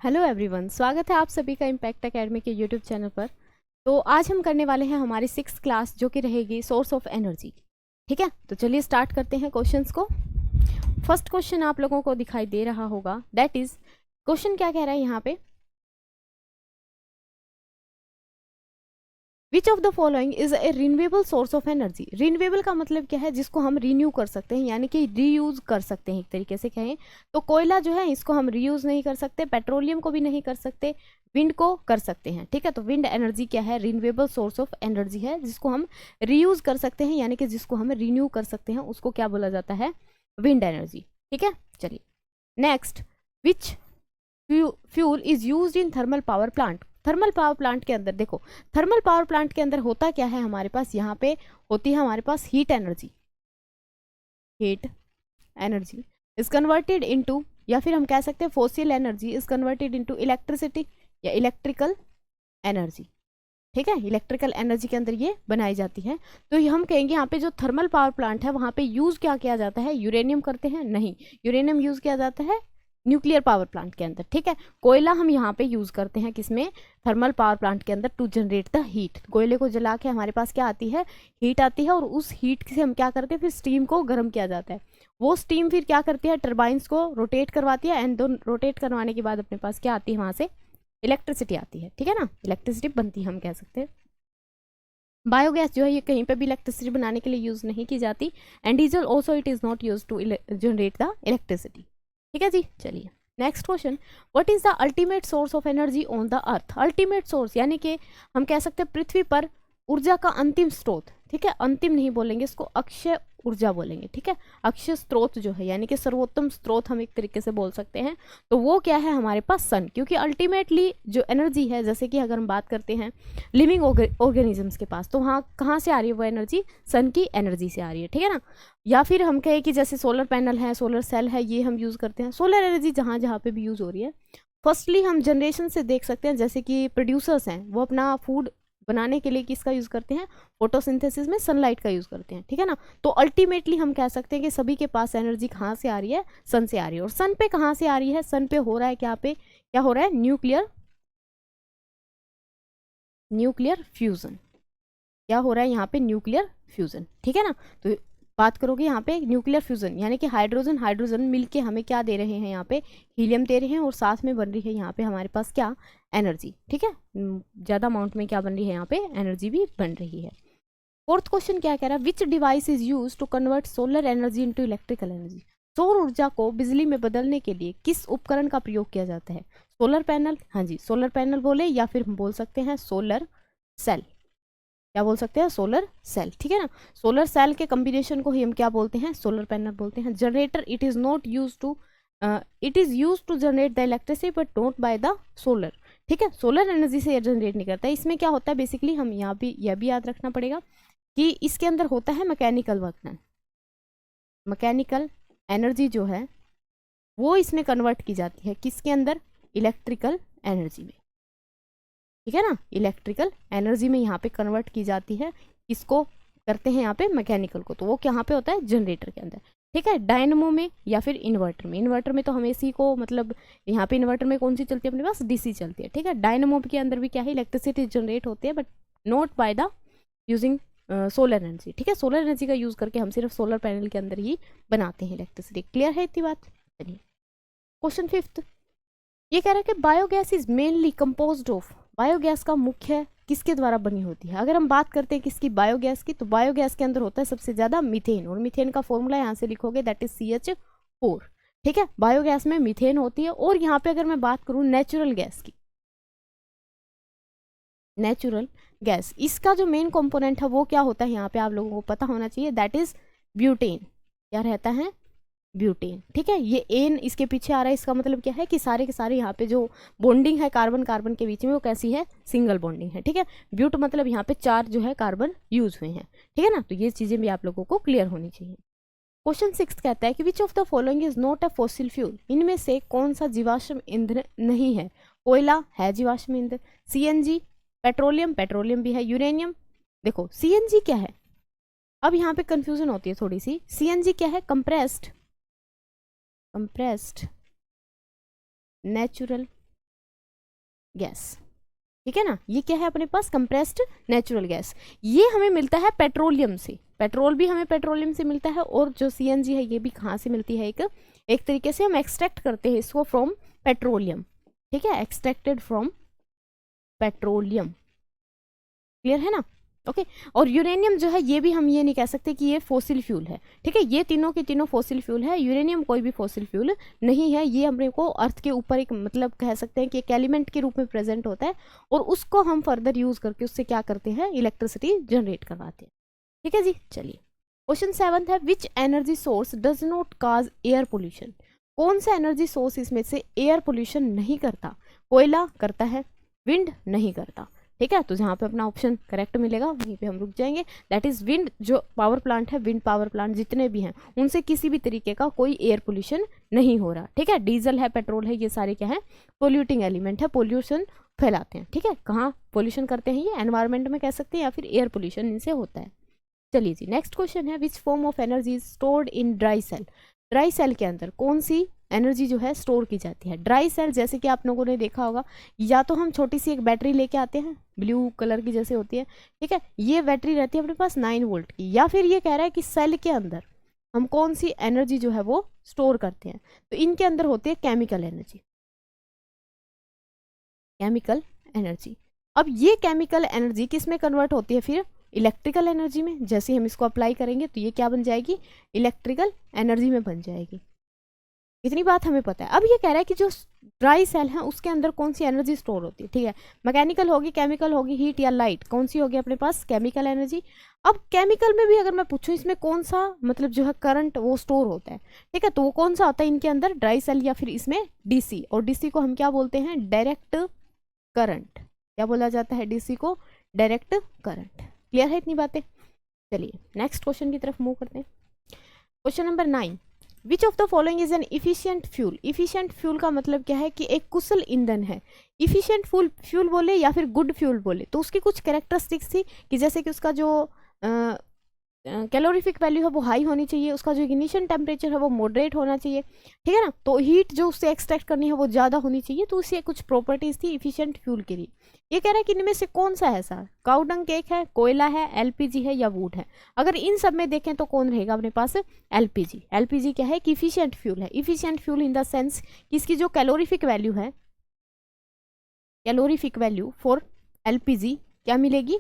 Hello everyone, स्वागत है आप सभी का इम्पैक्ट एकेडमी के यूट्यूब चैनल पर। तो आज हम करने वाले हैं हमारी 6th क्लास जो कि रहेगी सोर्स ऑफ एनर्जी। ठीक है, तो चलिए स्टार्ट करते हैं क्वेश्चंस को। फर्स्ट क्वेश्चन आप लोगों को दिखाई दे रहा होगा, दैट इज क्वेश्चन क्या कह रहा है यहाँ पे, विच of the following is a renewable source of energy. Renewable का मतलब क्या है, जिसको हम रिन्यू कर सकते हैं, यानी कि रीयूज कर सकते हैं। एक तरीके से कहें तो कोयला जो है इसको हम रीयूज नहीं कर सकते, पेट्रोलियम को भी नहीं कर सकते, विंड को कर सकते हैं। ठीक है, तो विंड एनर्जी क्या है, रिन्यूएबल सोर्स ऑफ एनर्जी है, जिसको हम रीयूज कर सकते हैं, यानी कि जिसको हम रिन्यू कर सकते हैं, उसको क्या बोला जाता है, विंड एनर्जी। ठीक है, चलिए next, which fuel is used in thermal power plant. Thermal power plant के अंदर देखो, थर्मल पावर प्लांट के अंदर होता क्या है, हमारे पास यहाँ पे होती है हमारे पास heat energy. Heat energy is converted into, या फिर हम कह सकते हैं fossil energy is converted into electricity या इलेक्ट्रिकल एनर्जी। ठीक है, इलेक्ट्रिकल एनर्जी के अंदर ये बनाई जाती है। तो हम कहेंगे यहाँ पे जो थर्मल पावर प्लांट है वहाँ पे यूज क्या किया जाता है, यूरेनियम करते हैं, नहीं, यूरेनियम यूज किया जाता है न्यूक्लियर पावर प्लांट के अंदर। ठीक है, कोयला हम यहाँ पे यूज करते हैं किसमें, थर्मल पावर प्लांट के अंदर, टू जनरेट द हीट। कोयले को जला के हमारे पास क्या आती है, हीट आती है, और उस हीट से हम क्या करते हैं, फिर स्टीम को गर्म किया जाता है। वो स्टीम फिर क्या करती है, टर्बाइंस को रोटेट करवाती है, एंड रोटेट करवाने के बाद अपने पास क्या आती है, वहां से इलेक्ट्रिसिटी आती है। ठीक है ना, इलेक्ट्रिसिटी बनती है, हम कह सकते हैं। बायोगैस जो है ये कहीं पे भी इलेक्ट्रिसिटी बनाने के लिए यूज नहीं की जाती, and diesel also it is not use to generate the electricity. ठीक है जी, चलिए next question, what is the ultimate source of energy on the earth. Ultimate source यानी कि हम कह सकते हैं पृथ्वी पर ऊर्जा का अंतिम स्रोत। ठीक है, अंतिम नहीं बोलेंगे इसको, अक्षय ऊर्जा बोलेंगे। ठीक है, अक्षय स्रोत जो है यानी कि सर्वोत्तम स्रोत हम एक तरीके से बोल सकते हैं, तो वो क्या है हमारे पास, सन। क्योंकि अल्टीमेटली जो एनर्जी है, जैसे कि अगर हम बात करते हैं लिविंग ऑर्गेनिजम्स के पास, तो वहाँ कहाँ से आ रही है वो एनर्जी, सन की एनर्जी से आ रही है। ठीक है ना, या फिर हम कहें कि जैसे सोलर पैनल है, सोलर सेल है, ये हम यूज़ करते हैं। सोलर एनर्जी जहाँ जहाँ पे भी यूज़ हो रही है, फर्स्टली हम जनरेशन से देख सकते हैं, जैसे कि प्रोड्यूसर्स हैं वो अपना फूड बनाने के लिए किसका यूज़ करते हैं, फोटोसिंथेसिस में सनलाइट का यूज़ करते हैं। ठीक है ना, तो अल्टीमेटली हम कह सकते हैं कि सभी के पास एनर्जी कहाँ से आ रही है, सन से आ रही है। और सन पे कहाँ से आ रही है, सन पे हो रहा है क्या हो रहा है, न्यूक्लियर फ्यूजन। क्या हो रहा है यहाँ पे, न्यूक्लियर फ्यूजन। ठीक है ना, तो बात करोगे यहाँ पे न्यूक्लियर फ्यूजन यानी कि हाइड्रोजन हाइड्रोजन मिलके हमें क्या दे रहे हैं, यहाँ पे हीलियम दे रहे हैं, और साथ में बन रही है यहाँ पे हमारे पास क्या, एनर्जी। ठीक है, ज़्यादा अमाउंट में क्या बन रही है, यहाँ पे एनर्जी भी बन रही है। फोर्थ क्वेश्चन क्या कह रहा है, which device is use to convert solar energy into electrical energy. सौर ऊर्जा को बिजली में बदलने के लिए किस उपकरण का प्रयोग किया जाता है, सोलर पैनल। हाँ जी, सोलर पैनल बोले, या फिर हम बोल सकते हैं सोलर सेल। क्या बोल सकते हैं, सोलर सेल। ठीक है ना, सोलर सेल के कॉम्बिनेशन को ही हम क्या बोलते हैं, सोलर पैनल बोलते हैं। Generator it is not use to, it is use to generate the electricity but not by the solar. ठीक है, सोलर एनर्जी से जनरेट नहीं करता है। इसमें क्या होता है बेसिकली, हम यहाँ भी यह भी याद रखना पड़ेगा कि इसके अंदर होता है मैकेनिकल वर्क। मैकेनिकल एनर्जी जो है वो इसमें कन्वर्ट की जाती है, किसके अंदर, इलेक्ट्रिकल एनर्जी में। ठीक है ना, इलेक्ट्रिकल एनर्जी में यहाँ पे कन्वर्ट की जाती है, इसको करते हैं यहाँ पे मैकेनिकल को, तो वो कहाँ पे होता है, जनरेटर के अंदर। ठीक है, डायनमो में या फिर इन्वर्टर में। इन्वर्टर में तो हम एसी को मतलब, यहाँ पे इन्वर्टर में कौन सी चलती है अपने पास, डीसी चलती है। ठीक है, डायनमो के अंदर भी क्या है, इलेक्ट्रिसिटी जनरेट होती है, but not by the using solar energy. ठीक है, सोलर एनर्जी का यूज करके हम सिर्फ सोलर पैनल के अंदर ही बनाते हैं इलेक्ट्रिसिटी। क्लियर है इतनी बात। चलिए क्वेश्चन फिफ्थ, ये कह रहा है कि biogas is mainly composed of, biogas का मुख्य किसके द्वारा बनी होती है। अगर हम बात करते हैं किसकी, बायोगैस की, तो बायोगैस के अंदर होता है सबसे ज्यादा मीथेन, और मीथेन का फॉर्मूला यहाँ से लिखोगे, दैट इज CH4। ठीक है, बायोगैस में मीथेन होती है। और यहाँ पे अगर मैं बात करूँ नेचुरल गैस की, नेचुरल गैस, इसका जो मेन कंपोनेंट है वो क्या होता है, यहाँ पे आप लोगों को पता होना चाहिए, दैट इज ब्यूटेन। क्या रहता है, ब्यूटेन। ठीक है, ये एन इसके पीछे आ रहा है, इसका मतलब क्या है कि सारे के सारे यहाँ पे जो बॉन्डिंग है कार्बन कार्बन के बीच में, वो कैसी है, सिंगल बॉन्डिंग है। ठीक है, ब्यूट मतलब यहाँ पे 4 जो है कार्बन यूज हुए हैं। ठीक है ना, तो ये चीजें भी आप लोगों को क्लियर होनी चाहिए। क्वेश्चन 6 कहता है कि विच of the following is not a fossil fuel. इनमें से कौन सा जीवाश्म ईंधन नहीं है। कोयला है जीवाश्म ईंधन, CNG, पेट्रोलियम, पेट्रोलियम भी है, यूरेनियम। देखो CNG क्या है, अब यहाँ पे कंफ्यूजन होती है थोड़ी सी। CNG क्या है, कंप्रेस्ड नेचुरल गैस, ठीक है ना। ये क्या है अपने पास, कंप्रेस्ड नेचुरल गैस। ये हमें मिलता है पेट्रोलियम से, पेट्रोल भी हमें पेट्रोलियम से मिलता है, और जो सीएनजी है ये भी कहाँ से मिलती है, एक तरीके से हम एक्सट्रैक्ट करते हैं इसको फ्रॉम पेट्रोलियम, ठीक है, एक्सट्रैक्टेड फ्रॉम पेट्रोलियम, क्लियर है ना। ओके और यूरेनियम जो है ये भी हम ये नहीं कह सकते कि ये फॉसिल फ्यूल है, ठीक है, ये तीनों के तीनों फॉसिल फ्यूल है, यूरेनियम कोई भी फॉसिल फ्यूल नहीं है, ये हमने को अर्थ के ऊपर एक मतलब कह सकते हैं कि एक एलिमेंट के रूप में प्रेजेंट होता है, और उसको हम फर्दर यूज करके उससे क्या करते हैं, इलेक्ट्रिसिटी जनरेट करवाते हैं, ठीक है जी। चलिए क्वेश्चन 7 है, which energy source does not cause air pollution, कौन सा एनर्जी सोर्स इसमें से एयर पोल्यूशन नहीं करता, कोयला करता है, विंड नहीं करता, ठीक है, तो जहाँ पे अपना ऑप्शन करेक्ट मिलेगा वहीं पे हम रुक जाएंगे, दैट इज विंड। जो पावर प्लांट है, विंड पावर प्लांट जितने भी हैं उनसे किसी भी तरीके का कोई एयर पोल्यूशन नहीं हो रहा, ठीक है। डीजल है, पेट्रोल है, ये सारे क्या है, पोल्यूटिंग एलिमेंट है, पोल्यूशन फैलाते हैं, ठीक है। कहाँ पोल्यूशन करते हैं, ये एनवायरमेंट में कह सकते हैं, या फिर एयर पोल्यूशन इनसे होता है। चलिए जी नेक्स्ट क्वेश्चन है, which form of energy is stored in dry cell, dry cell के अंदर कौन सी एनर्जी जो है स्टोर की जाती है। ड्राई सेल जैसे कि आप लोगों ने देखा होगा, या तो हम छोटी सी एक बैटरी लेके आते हैं ब्लू कलर की जैसे होती है, ठीक है, ये बैटरी रहती है अपने पास 9 वोल्ट की, या फिर ये कह रहा है कि सेल के अंदर हम कौन सी एनर्जी जो है वो स्टोर करते हैं, तो इनके अंदर होती है केमिकल एनर्जी, केमिकल एनर्जी। अब ये केमिकल एनर्जी किस में कन्वर्ट होती है, फिर इलेक्ट्रिकल एनर्जी में, जैसे हम इसको अप्लाई करेंगे तो ये क्या बन जाएगी, इलेक्ट्रिकल एनर्जी में बन जाएगी, इतनी बात हमें पता है। अब ये कह रहा है कि जो ड्राई सेल है उसके अंदर कौन सी एनर्जी स्टोर होती है, ठीक है, मैकेनिकल होगी, केमिकल होगी, हीट या लाइट, कौन सी होगी अपने पास, केमिकल एनर्जी। अब केमिकल में भी अगर मैं पूछूं इसमें कौन सा मतलब जो है करंट वो स्टोर होता है, ठीक है, तो वो कौन सा होता है इनके अंदर, ड्राई सेल या फिर इसमें डीसी, और डीसी को हम क्या बोलते हैं, डायरेक्ट करंट, क्या बोला जाता है डीसी को, डायरेक्ट करंट, क्लियर है इतनी बातें। चलिए नेक्स्ट क्वेश्चन की तरफ मूव करते हैं। Question number 9, which of the following is N efficient fuel, efficient fuel का मतलब क्या है कि एक कुशल ईंधन है। इफिशियंट फ्यूल बोले या फिर गुड फ्यूल बोले तो उसकी कुछ कैरेक्टरिस्टिक्स थी कि जैसे कि उसका जो कैलोरीफिक वैल्यू है वो हाई होनी चाहिए, उसका जो इग्निशन टेम्परेचर है वो मॉडरेट होना चाहिए, ठीक है ना, तो हीट जो उससे एक्सट्रैक्ट करनी है वो ज़्यादा होनी चाहिए, तो उससे कुछ प्रॉपर्टीज थी इफिशिएंट फ्यूल के लिए। ये कह रहा है कि इनमें से कौन सा है सर, काउडंग केक है, कोयला है, एलपीजी है या वुड है। अगर इन सब में देखें तो कौन रहेगा अपने पास, एलपीजी। एलपीजी क्या है कि इफिशिएंट फ्यूल है, efficient fuel in the sense कि इसकी जो कैलोरीफिक वैल्यू है, कैलोरीफिक वैल्यू फॉर एलपीजी क्या मिलेगी,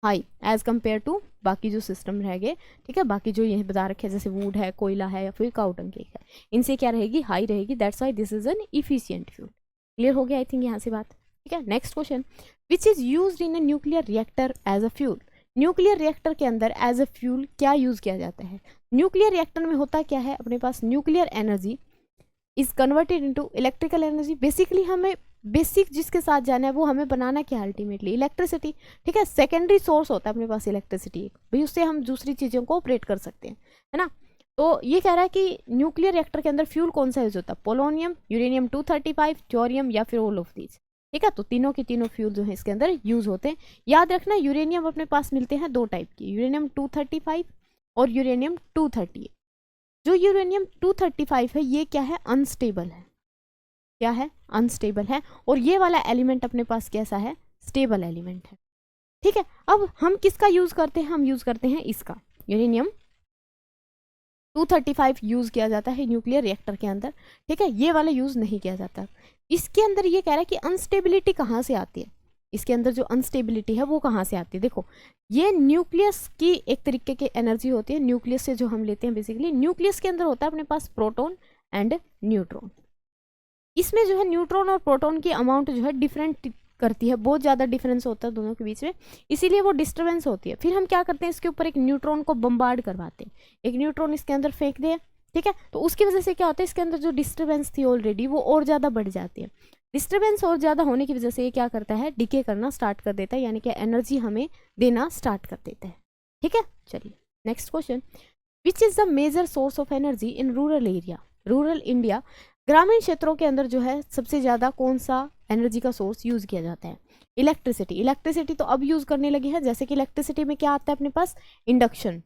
हाई एज कंपेयर टू बाकी जो सिस्टम रह गए, ठीक है, बाकी जो ये बता रखे जैसे वुड है, कोयला है या फिर काउडंग केक है, इनसे क्या रहेगी, हाई रहेगी, that's why this is an efficient fuel. Clear हो गया आई थिंक यहाँ से बात, ठीक है। Next question, which is used in a nuclear reactor as a fuel, nuclear reactor के अंदर एज अ फ्यूल क्या यूज किया जाता है। न्यूक्लियर रिएक्टर में होता क्या है अपने पास, nuclear energy is converted into electrical energy. Basically हमें बेसिक जिसके साथ जाना है वो हमें बनाना क्या है, अल्टीमेटली इलेक्ट्रिसिटी, ठीक है, सेकेंडरी सोर्स होता है अपने पास इलेक्ट्रिसिटी, भाई उससे हम दूसरी चीज़ों को ऑपरेट कर सकते हैं, है ना। तो ये कह रहा है कि न्यूक्लियर रिएक्टर के अंदर फ्यूल कौन सा यूज होता है, पोलोनियम, यूरेनियम 235, थोरियम या फिर ऑल ऑफ दीज, ठीक है, तो तीनों के तीनों फ्यूल जो है इसके अंदर यूज होते हैं। याद रखना यूरेनियम अपने पास मिलते हैं दो टाइप के, यूरेनियम 235 और यूरेनियम 238। जो यूरेनियम 235 है ये क्या है, अनस्टेबल है, क्या है, अनस्टेबल है, और ये वाला एलिमेंट अपने पास कैसा है, स्टेबल एलिमेंट है, ठीक है। अब हम किसका यूज करते हैं, हम यूज करते हैं इसका, यूरेनियम 235 यूज किया जाता है न्यूक्लियर रिएक्टर के अंदर, ठीक है, ये वाला यूज नहीं किया जाता। इसके अंदर ये कह रहा है कि अनस्टेबिलिटी कहाँ से आती है, इसके अंदर जो अनस्टेबिलिटी है वो कहाँ से आती है। देखो ये न्यूक्लियस की एक तरीके की एनर्जी होती है, न्यूक्लियस से जो हम लेते हैं, बेसिकली न्यूक्लियस के अंदर होता है अपने पास प्रोटॉन एंड न्यूट्रॉन। इसमें जो है न्यूट्रॉन और प्रोटॉन की अमाउंट जो है डिफरेंट करती है, बहुत ज़्यादा डिफरेंस होता है दोनों के बीच में, इसीलिए वो डिस्टर्बेंस होती है। फिर हम क्या करते हैं, इसके ऊपर एक न्यूट्रॉन को बम्बार्ड करवाते हैं, एक न्यूट्रॉन इसके अंदर फेंक दिया, ठीक है, तो उसकी वजह से क्या होता है, इसके अंदर जो डिस्टर्बेंस थी ऑलरेडी वो और ज़्यादा बढ़ जाती है। डिस्टर्बेंस और ज़्यादा होने की वजह से ये क्या करता है, डिके करना स्टार्ट कर देता है, यानी कि एनर्जी हमें देना स्टार्ट कर देता है, ठीक है। चलिए next question, which is the major source of energy in rural area, rural India, ग्रामीण क्षेत्रों के अंदर जो है सबसे ज़्यादा कौन सा एनर्जी का सोर्स यूज़ किया जाता है, इलेक्ट्रिसिटी। इलेक्ट्रिसिटी तो अब यूज़ करने लगी है, जैसे कि इलेक्ट्रिसिटी में क्या आता है अपने पास, इंडक्शन,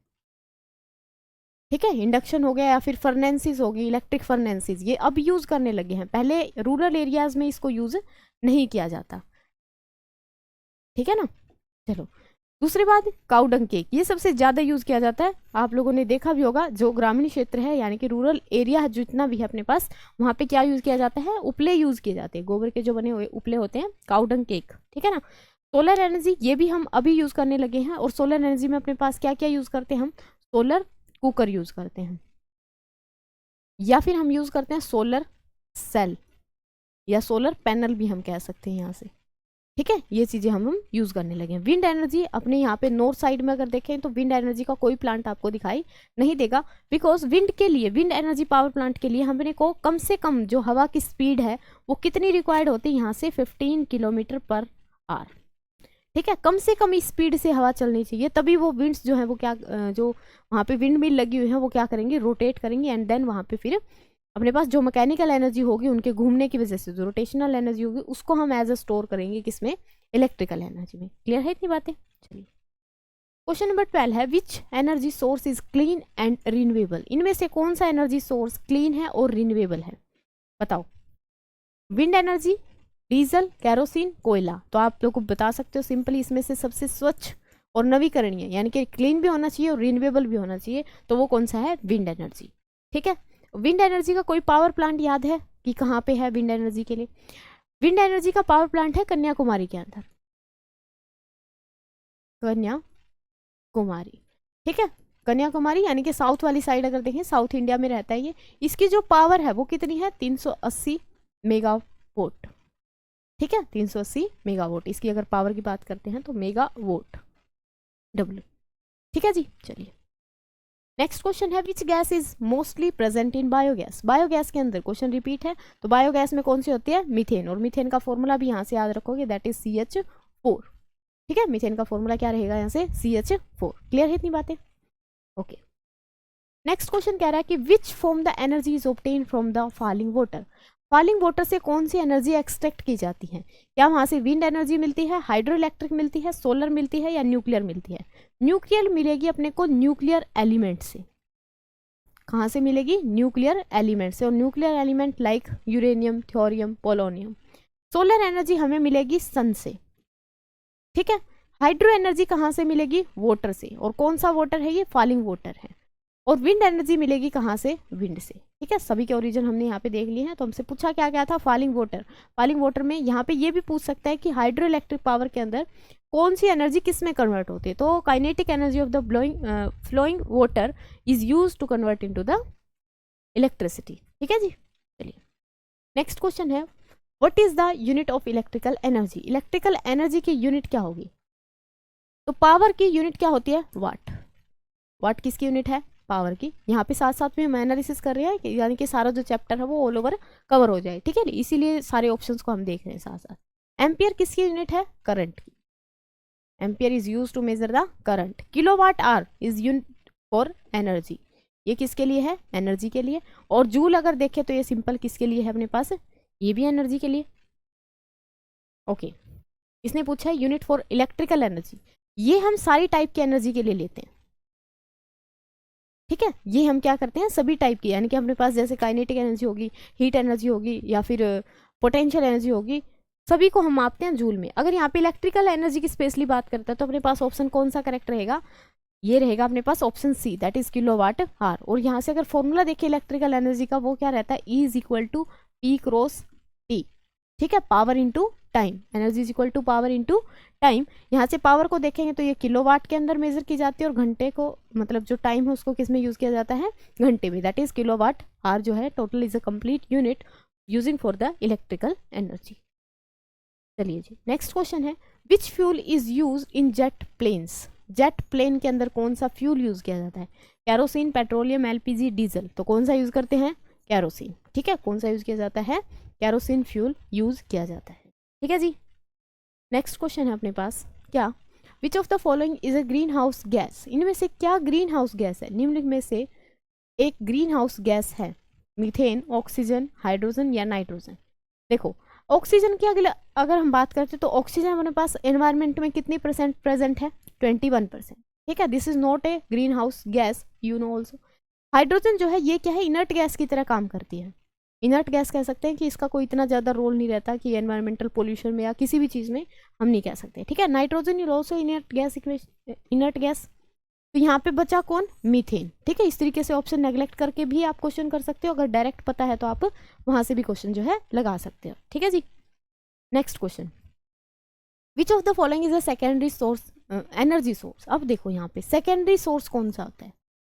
ठीक है, इंडक्शन हो गया या फिर फर्नेंसिस होगी, इलेक्ट्रिक फर्नेंसिस, ये अब यूज करने लगे हैं, पहले रूरल एरियाज में इसको यूज नहीं किया जाता। ठीक है ना। चलो दूसरी बात, काउडंग केक, ये सबसे ज्यादा यूज किया जाता है, आप लोगों ने देखा भी होगा, जो ग्रामीण क्षेत्र है यानी कि रूरल एरिया जितना भी है अपने पास, वहां पे क्या यूज किया जाता है, उपले यूज किए जाते हैं, गोबर के जो बने हुए उपले होते हैं, काउडंग केक। ठीक है ना। सोलर एनर्जी, ये भी हम अभी यूज करने लगे हैं, और सोलर एनर्जी में अपने पास क्या क्या यूज करते हैं हम, सोलर कुकर यूज करते हैं, या फिर हम यूज करते हैं सोलर सेल, या सोलर पैनल भी हम कह सकते हैं यहाँ से। ठीक है, ये चीजें हम यूज करने लगे हैं। विंड एनर्जी, अपने यहाँ पे नॉर्थ साइड में अगर देखें तो विंड एनर्जी का कोई प्लांट आपको दिखाई नहीं देगा, बिकॉज विंड के लिए, विंड एनर्जी पावर प्लांट के लिए हमने को कम से कम जो हवा की स्पीड है वो कितनी रिक्वायर्ड होती है, यहाँ से 15 किलोमीटर पर आवर। ठीक है, कम से कम स्पीड से हवा चलनी चाहिए, तभी वो विंड्स जो है वो क्या, जो वहाँ पे विंड मिल लगी हुई है वो क्या करेंगे, रोटेट करेंगे, एंड देन वहाँ पे फिर अपने पास जो मैकेनिकल एनर्जी होगी उनके घूमने की वजह से जो रोटेशनल एनर्जी होगी उसको हम एज अ स्टोर करेंगे किसमें, इलेक्ट्रिकल एनर्जी में। क्लियर है इतनी बातें। चलिए क्वेश्चन नंबर 12 है, which energy source is clean and renewable, इनमें से कौन सा एनर्जी सोर्स क्लीन है और रिन्यूएबल है, बताओ। विंड एनर्जी, डीजल, कैरोसिन, कोयला। तो आप लोग को बता सकते हो सिंपली, इसमें से सबसे स्वच्छ और नवीकरणीय यानी कि क्लीन भी होना चाहिए और रिन्यूएबल भी होना चाहिए, तो वो कौन सा है, विंड एनर्जी। ठीक है, विंड एनर्जी का कोई पावर प्लांट याद है कि कहाँ पे है विंड एनर्जी के लिए, विंड एनर्जी का पावर प्लांट है कन्याकुमारी के अंदर, कन्याकुमारी। ठीक है, कन्याकुमारी यानी कि साउथ वाली साइड अगर देखें, साउथ इंडिया में रहता है ये। इसकी जो पावर है वो कितनी है, 380 मेगावाट। ठीक है, 380 मेगावाट, इसकी अगर पावर की बात करते हैं तो मेगावाट डब्ल्यू। ठीक है जी। चलिए नेक्स्ट क्वेश्चन है, विच gas is mostly present in biogas, biogas के अंदर, क्वेश्चन रिपीट है, तो बायोगैस में कौन सी होती है, मीथेन, और मीथेन का फॉर्मूला भी यहाँ से याद रखोगे, दैट इज CH4। ठीक है, मीथेन का फॉर्मूला क्या रहेगा यहाँ से, CH4। क्लियर है इतनी बातें। ओके नेक्स्ट क्वेश्चन कह रहा है कि which form the energy is obtain from the falling water, falling water से कौन सी एनर्जी एक्सट्रैक्ट की जाती है, क्या वहां से विंड एनर्जी मिलती है, हाइड्रो इलेक्ट्रिक मिलती है, सोलर मिलती है, या न्यूक्लियर मिलती है। न्यूक्लियर मिलेगी अपने को न्यूक्लियर एलिमेंट से, कहाँ से मिलेगी, न्यूक्लियर एलिमेंट से, और nuclear element like uranium, thorium, polonium. Solar energy हमें मिलेगी सन से। ठीक है, हाइड्रो एनर्जी कहाँ से मिलेगी, वाटर से, और कौन सा वाटर है ये, फॉलिंग वाटर है। और विंड एनर्जी मिलेगी कहाँ से, विंड से। ठीक है, सभी के ओरिजिन हमने यहाँ पे देख लिए हैं। तो हमसे पूछा क्या क्या था, फॉलिंग वाटर, फॉलिंग वाटर में यहाँ पे ये भी पूछ सकता है कि हाइड्रो इलेक्ट्रिक पावर के अंदर कौन सी एनर्जी किस में कन्वर्ट होती है, तो kinetic energy of the flowing water is use to convert into the electricity. ठीक है जी। चलिए नेक्स्ट क्वेश्चन है, what is the unit of electrical energy, electrical energy की यूनिट क्या होगी, तो पावर की यूनिट क्या होती है, वाट। वाट किसकी यूनिट है, पावर की। यहाँ पे साथ साथ में हम एनालिसिस कर रहे हैं यानी कि सारा जो चैप्टर है वो ऑल ओवर कवर हो जाए। ठीक है, इसीलिए सारे ऑप्शंस को हम देख रहे हैं साथ साथ। एम्पियर किसकी यूनिट है, करंट की। Ampere is use to measure the current. Kilowatt hour is unit for energy, ये किसके लिए है, एनर्जी के लिए। और जूल अगर देखें तो ये सिंपल किसके लिए है अपने पास, ये भी एनर्जी के लिए। ओके इसने पूछा है यूनिट फॉर इलेक्ट्रिकल एनर्जी, ये हम सारी टाइप की एनर्जी के लिए लेते हैं। ठीक है, ये हम क्या करते हैं, सभी टाइप की, यानी कि अपने पास जैसे काइनेटिक एनर्जी होगी, हीट एनर्जी होगी, या फिर पोटेंशियल एनर्जी होगी, सभी को हम मापते हैं जूल में। अगर यहाँ पे इलेक्ट्रिकल एनर्जी की स्पेशली बात करते हैं तो अपने पास ऑप्शन कौन सा करेक्ट रहेगा, ये रहेगा अपने पास option C, that is kilowatt hour. और यहाँ से अगर फॉर्मूला देखिए इलेक्ट्रिकल एनर्जी का, वो क्या रहता है, E is equal to P cross T। ठीक है, power into time, energy is equal to power into time. यहाँ से पावर को देखेंगे तो ये किलोवाट के अंदर मेजर की जाती है, और घंटे को, मतलब जो टाइम है उसको किस में यूज किया जाता है, घंटे में, दैट इज किलोवाट आवर जो है total is a complete unit using for the electrical energy. चलिए जी नेक्स्ट क्वेश्चन है, which fuel is use in jet planes, jet plane के अंदर कौन सा फ्यूल यूज किया जाता है, कैरोसिन, पेट्रोलियम, LPG, डीजल। तो कौन सा यूज करते हैं, कैरोसिन। ठीक है, कौन सा यूज किया जाता है, कैरोसिन फ्यूल यूज किया जाता है। ठीक है जी नेक्स्ट क्वेश्चन है अपने पास, क्या, विच of the following is a green house gas, इनमें से क्या ग्रीन हाउस गैस है, निम्नलिखित में से एक ग्रीन हाउस गैस है, मीथेन, ऑक्सीजन, हाइड्रोजन या नाइट्रोजन। देखो ऑक्सीजन की अगर हम बात करते तो ऑक्सीजन हमारे पास एनवायरनमेंट में कितनी परसेंट प्रेजेंट है, 21%। ठीक है, this is not a green house gas, you know also. Hydrogen जो है ये क्या है, इनर्ट गैस की तरह काम करती है। इनर्ट गैस कह सकते हैं कि इसका कोई इतना ज़्यादा रोल नहीं रहता कि एनवायरमेंटल पोल्यूशन में या किसी भी चीज़ में हम नहीं कह सकते, ठीक है। Nitrogen is also inert gas, inert gas. तो यहाँ पे बचा कौन, मीथेन, ठीक है। इस तरीके से ऑप्शन नेग्लेक्ट करके भी आप क्वेश्चन कर सकते हो, अगर डायरेक्ट पता है तो आप वहां से भी क्वेश्चन जो है लगा सकते हो, ठीक है जी। Next question, which of the following is a secondary source energy source. अब देखो यहाँ पे सेकेंडरी सोर्स कौन सा होता है,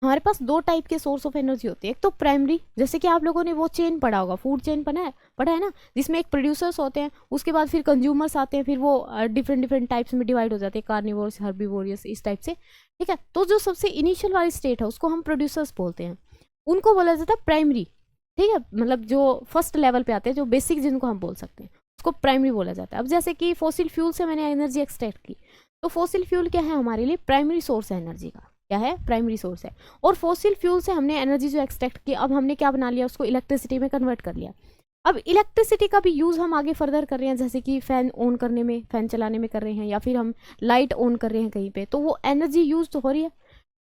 हमारे पास दो टाइप के सोर्स ऑफ एनर्जी होते हैं। एक तो प्राइमरी, जैसे कि आप लोगों ने वो चेन पढ़ा होगा, फूड चेन पढ़ा है ना, जिसमें एक प्रोड्यूसर्स होते हैं, उसके बाद फिर कंज्यूमर्स आते हैं, फिर वो डिफरेंट टाइप्स में डिवाइड हो जाते हैं, कार्निवोरस, हर्बीवोरस, इस टाइप से, ठीक है। तो जो सबसे इनिशियल वाली स्टेट है उसको हम प्रोड्यूसर्स बोलते हैं, उनको बोला जाता है प्राइमरी, ठीक है। मतलब जो फर्स्ट लेवल पे आते हैं, जो बेसिक जिनको हम बोल सकते हैं, उसको प्राइमरी बोला जाता है। अब जैसे कि फॉसिल फ्यूल से मैंने एनर्जी एक्सट्रैक्ट की, तो फॉसिल फ्यूल क्या है हमारे लिए, प्राइमरी सोर्स है एनर्जी का, क्या है, प्राइमरी सोर्स है। और फॉसिल फ्यूल से हमने एनर्जी जो एक्सट्रैक्ट की, अब हमने क्या बना लिया, उसको इलेक्ट्रिसिटी में कन्वर्ट कर लिया। अब इलेक्ट्रिसिटी का भी यूज़ हम आगे फर्दर कर रहे हैं, जैसे कि फैन ऑन करने में, फैन चलाने में कर रहे हैं, या फिर हम लाइट ऑन कर रहे हैं कहीं पे, तो वो एनर्जी यूज तो हो रही है।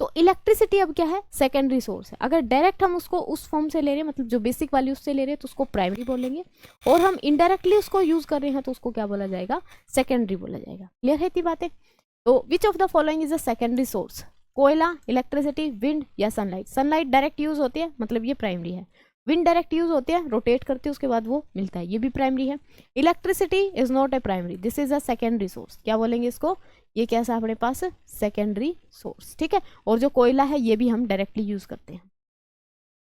तो इलेक्ट्रिसिटी अब क्या है, सेकेंडरी सोर्स है। अगर डायरेक्ट हम उसको उस फॉर्म से ले रहे हैं, मतलब जो बेसिक वाली उससे ले रहे हैं, तो उसको प्राइमरी बोलेंगे, और हम इनडायरेक्टली उसको यूज कर रहे हैं तो उसको क्या बोला जाएगा, सेकेंडरी बोला जाएगा। क्लियर है इतनी बातें। तो विच of the following is a secondary source, कोयला, इलेक्ट्रिसिटी, विंड या सनलाइट। सनलाइट डायरेक्ट यूज होती है, मतलब ये प्राइमरी है। विंड डायरेक्ट यूज होती है, रोटेट करती है, उसके बाद वो मिलता है, ये भी प्राइमरी है। Electricity is not a primary, this is a secondary source. क्या बोलेंगे इसको, ये कैसा अपने पास सेकेंडरी सोर्स, ठीक है। और जो कोयला है ये भी हम डायरेक्टली यूज करते हैं,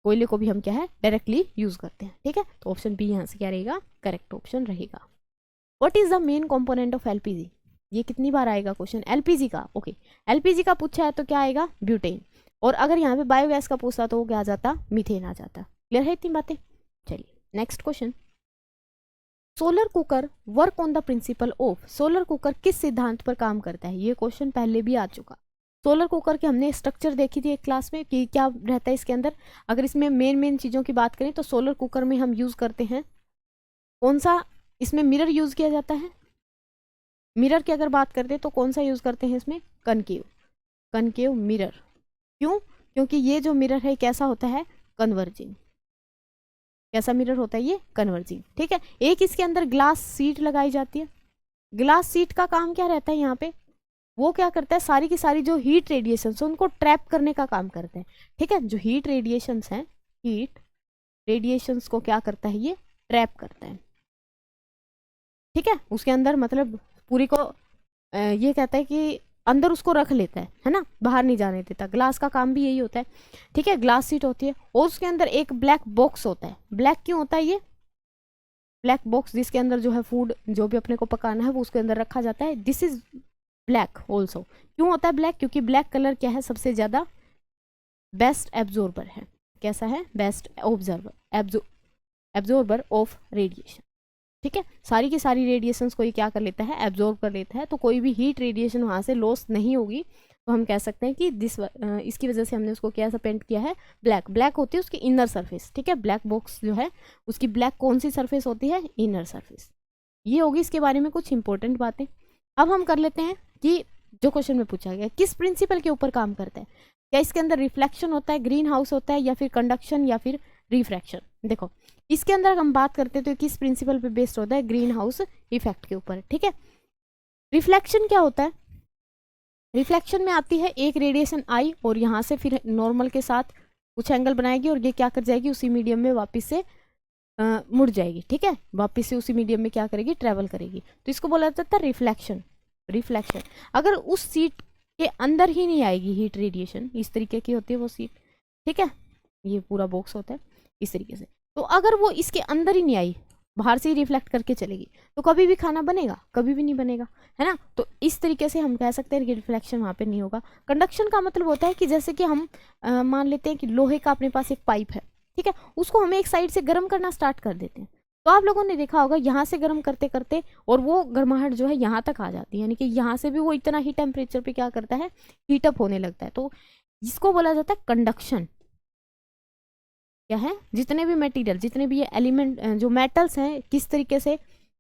कोयले को भी हम क्या है, डायरेक्टली यूज करते हैं, ठीक है। तो ऑप्शन बी यहाँ से क्या रहेगा, करेक्ट ऑप्शन रहेगा। What is the main component of LPG, ये कितनी बार आएगा क्वेश्चन, एलपीजी का, ओके। एलपीजी का पूछा है तो क्या आएगा, ब्यूटेन। और अगर यहाँ पे बायोगैस का पूछता तो वो क्या आ जाता, मीथेन आ जाता। क्लियर है इतनी बातें। चलिए next question, solar cooker work on the principle of. Solar cooker किस सिद्धांत पर काम करता है, ये क्वेश्चन पहले भी आ चुका। सोलर कुकर के हमने स्ट्रक्चर देखी थी एक क्लास में कि क्या रहता है इसके अंदर। अगर इसमें मेन चीज़ों की बात करें तो सोलर कुकर में हम यूज़ करते हैं कौन सा, इसमें मिरर यूज़ किया जाता है। मिरर की अगर बात करते हैं तो कौन सा यूज़ करते हैं इसमें, कनकेव मिरर। क्यों, क्योंकि ये जो मिरर है कैसा होता है, कन्वर्जिंग। कैसा मिरर होता है ये, कन्वर्जिंग, ठीक है। एक इसके अंदर ग्लास सीट लगाई जाती है। ग्लास सीट का काम क्या रहता है यहाँ पे, वो क्या करता है, सारी की सारी जो हीट रेडिएशंस है उनको ट्रैप करने का काम करते हैं, ठीक है। जो हीट रेडिएशंस हैं, हीट रेडिएशंस को क्या करता है, ये ट्रैप करता है, ठीक है। उसके अंदर मतलब पूरी को ये कहता है कि अंदर उसको रख लेता है ना, बाहर नहीं जाने देता। ग्लास का काम भी यही होता है, ठीक है। ग्लास सीट होती है और उसके अंदर एक ब्लैक बॉक्स होता है। ब्लैक क्यों होता है ये, ब्लैक बॉक्स जिसके अंदर जो है फूड जो भी अपने को पकाना है वो उसके अंदर रखा जाता है। This is black also. क्यों होता है ब्लैक, क्योंकि ब्लैक कलर क्या है, सबसे ज़्यादा बेस्ट एब्जॉर्बर है। कैसा है, बेस्ट एब्जॉर्बर ऑफ रेडिएशन, ठीक है। सारी की सारी रेडिएशंस को ये क्या कर लेता है, एब्जॉर्ब कर लेता है। तो कोई भी हीट रेडिएशन वहाँ से लॉस नहीं होगी। तो हम कह सकते हैं कि इसकी वजह से हमने उसको कैसा पेंट किया है, ब्लैक। ब्लैक होती है उसकी इनर सरफेस, ठीक है। ब्लैक बॉक्स जो है उसकी ब्लैक कौन सी सरफेस होती है, इनर सरफेस। ये होगी इसके बारे में कुछ इंपॉर्टेंट बातें। अब हम कर लेते हैं कि जो क्वेश्चन में पूछा गया किस प्रिंसिपल के ऊपर काम करता है। क्या इसके अंदर रिफ्लेक्शन होता है, ग्रीन हाउस होता है, या फिर कंडक्शन, या फिर रिफ्रैक्शन। देखो इसके अंदर हम बात करते हैं तो किस प्रिंसिपल पे बेस्ड होता है, ग्रीन हाउस इफेक्ट के ऊपर, ठीक है। रिफ्लेक्शन क्या होता है, रिफ्लेक्शन में आती है एक रेडिएशन आई और यहाँ से फिर नॉर्मल के साथ कुछ एंगल बनाएगी और ये क्या कर जाएगी, उसी मीडियम में वापस से मुड़ जाएगी, ठीक है। वापस से उसी मीडियम में क्या करेगी, ट्रेवल करेगी। तो इसको बोला जाता है रिफ्लेक्शन। रिफ्लेक्शन अगर उस सीट के अंदर ही नहीं आएगी हीट रेडिएशन, इस तरीके की होती है वो सीट, ठीक है। ये पूरा बॉक्स होता है इस तरीके से। तो अगर वो इसके अंदर ही नहीं आई, बाहर से ही रिफ्लेक्ट करके चलेगी, तो कभी भी खाना बनेगा, कभी भी नहीं बनेगा, है ना। तो इस तरीके से हम कह सकते हैं कि रिफ्लेक्शन वहाँ पे नहीं होगा। कंडक्शन का मतलब होता है कि जैसे कि हम मान लेते हैं कि लोहे का अपने पास एक पाइप है, ठीक है। उसको हमें एक साइड से गर्म करना स्टार्ट कर देते हैं, तो आप लोगों ने देखा होगा यहाँ से गर्म करते करते और वो गर्माहट जो है यहाँ तक आ जाती है, यानी कि यहाँ से भी वो इतना ही टेम्परेचर पे क्या करता है, हीटअप होने लगता है। तो इसको बोला जाता है कंडक्शन। क्या है, जितने भी मटेरियल, जितने भी ये एलिमेंट जो मेटल्स हैं किस तरीके से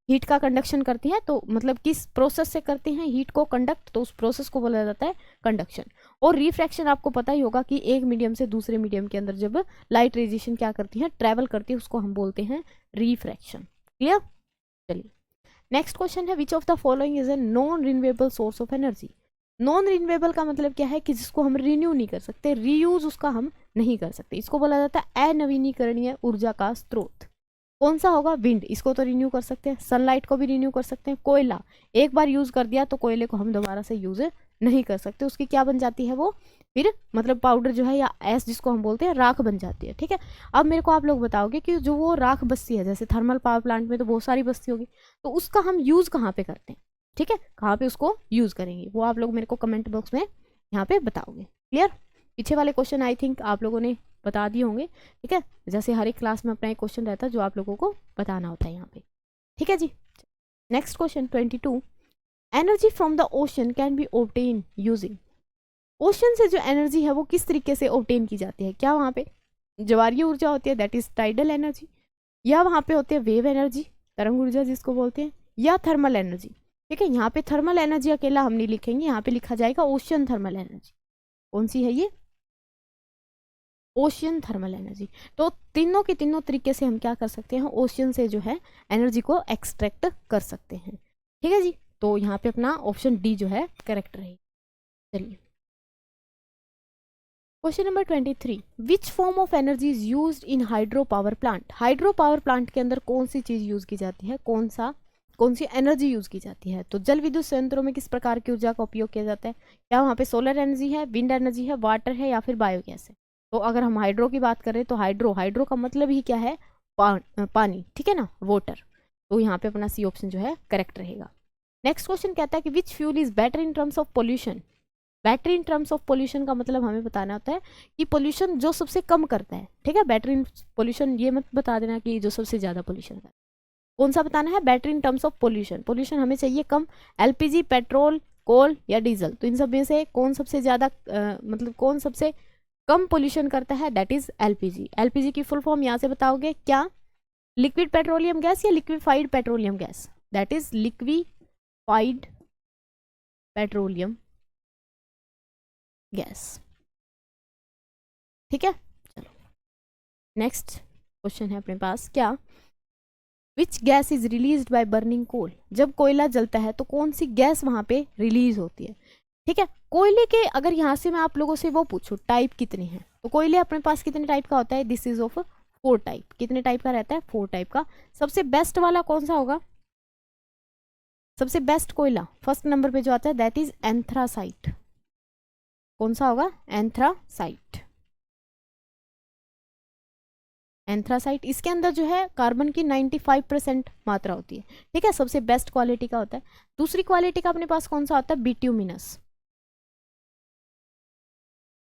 हीट का कंडक्शन करती है, तो मतलब किस प्रोसेस से करती हैं हीट को कंडक्ट, तो उस प्रोसेस को बोला जाता है कंडक्शन। और रिफ्रैक्शन आपको पता ही होगा कि एक मीडियम से दूसरे मीडियम के अंदर जब लाइट रेडिएशन क्या करती है, ट्रैवल करती है, उसको हम बोलते हैं रिफ्रैक्शन। क्लियर? चलिए नेक्स्ट क्वेश्चन है, which of the following is a non renewable source of energy. Non renewable का मतलब क्या है कि जिसको हम रिन्यू नहीं कर सकते, रीयूज उसका हम नहीं कर सकते, इसको बोला जाता है अनवीनीकरणीय ऊर्जा का स्रोत। कौन सा होगा? विंड, इसको तो रिन्यू कर सकते हैं, सनलाइट को भी रिन्यू कर सकते हैं, कोयला एक बार यूज कर दिया तो कोयले को हम दोबारा से यूज नहीं कर सकते, उसकी क्या बन जाती है वो फिर मतलब पाउडर जो है या ऐश जिसको हम बोलते हैं राख बन जाती है। ठीक है, अब मेरे को आप लोग बताओगे कि जो वो राख बस्ती है, जैसे थर्मल पावर प्लांट में तो बहुत सारी बस्ती होगी, तो उसका हम यूज कहाँ पे करते हैं? ठीक है, कहाँ पे उसको यूज करेंगे वो आप लोग मेरे को कमेंट बॉक्स में यहाँ पे बताओगे। क्लियर? पीछे वाले क्वेश्चन आई थिंक आप लोगों ने बता दिए होंगे। ठीक है, जैसे हर एक क्लास में अपना एक क्वेश्चन रहता है जो आप लोगों को बताना होता है यहाँ पे। ठीक है जी, next question 22, energy from the ocean can be obtain using. Ocean से जो एनर्जी है वो किस तरीके से ऑब्टेन की जाती है? क्या वहाँ पे ज्वारीय ऊर्जा होती है, दैट इज टाइडल एनर्जी, या वहाँ पे होती है वेव एनर्जी, तरंग ऊर्जा जिसको बोलते हैं, या थर्मल एनर्जी। ठीक है, यहाँ पे थर्मल एनर्जी अकेला हम नहीं लिखेंगे, यहाँ पे लिखा जाएगा ओशन थर्मल एनर्जी। कौन सी है ये? Ocean thermal energy. तो तीनों के तीनों तरीके से हम क्या कर सकते हैं, ओशियन से जो है एनर्जी को एक्सट्रैक्ट कर सकते हैं। ठीक है जी, तो यहाँ पे अपना ऑप्शन डी जो है करेक्ट रहेगा। चलिए question number 23, which form of energy is used in hydro power plant. Hydro power plant के अंदर कौन सी चीज यूज की जाती है, कौन सी एनर्जी यूज की जाती है? तो जल विद्युत संयंत्रों में किस प्रकार की ऊर्जा का उपयोग किया जाता है? क्या वहाँ पे सोलर एनर्जी है, विंड एनर्जी है, वाटर है, या फिर बायोगैस है? तो अगर हम हाइड्रो की बात करें तो हाइड्रो का मतलब ही क्या है? पानी। ठीक है ना, वाटर। तो यहाँ पे अपना सी ऑप्शन जो है करेक्ट रहेगा। नेक्स्ट क्वेश्चन कहता है कि which fuel is better in terms of pollution. Battery in terms of pollution का मतलब हमें बताना होता है कि पोल्यूशन जो सबसे कम करता है। ठीक है, बैटरी इन पोल्यूशन ये मत बता देना कि जो सबसे ज्यादा पोल्यूशन करता है। कौन सा बताना है? Battery in terms of pollution. Pollution हमें चाहिए कम, एलपीजी, पेट्रोल, कोल या डीजल। तो इन सब में से कौन सबसे ज्यादा मतलब कौन सबसे कम पोल्यूशन करता है? That is LPG. एलपीजी की फुल फॉर्म यहाँ से बताओगे क्या? लिक्विड पेट्रोलियम गैस या liquefied petroleum gas? That is liquefied petroleum gas. ठीक है, चलो नेक्स्ट क्वेश्चन है अपने पास, क्या which gas is released by burning coal. जब कोयला जलता है तो कौन सी गैस वहां पे रिलीज होती है? ठीक है, कोयले के अगर यहाँ से मैं आप लोगों से वो पूछूं टाइप कितने हैं, तो कोयले अपने पास कितने टाइप का होता है? This is of 4 type. कितने टाइप का रहता है? 4 टाइप का। सबसे बेस्ट वाला कौन सा होगा? सबसे बेस्ट कोयला फर्स्ट नंबर पे जो आता है दैट इज एंथ्रासाइट। कौन सा होगा? एंथ्रासाइट। एंथ्रासाइट, इसके अंदर जो है कार्बन की 95% मात्रा होती है। ठीक है, सबसे बेस्ट क्वालिटी का होता है। दूसरी क्वालिटी का अपने पास कौन सा होता है? बिट्यूमिनस।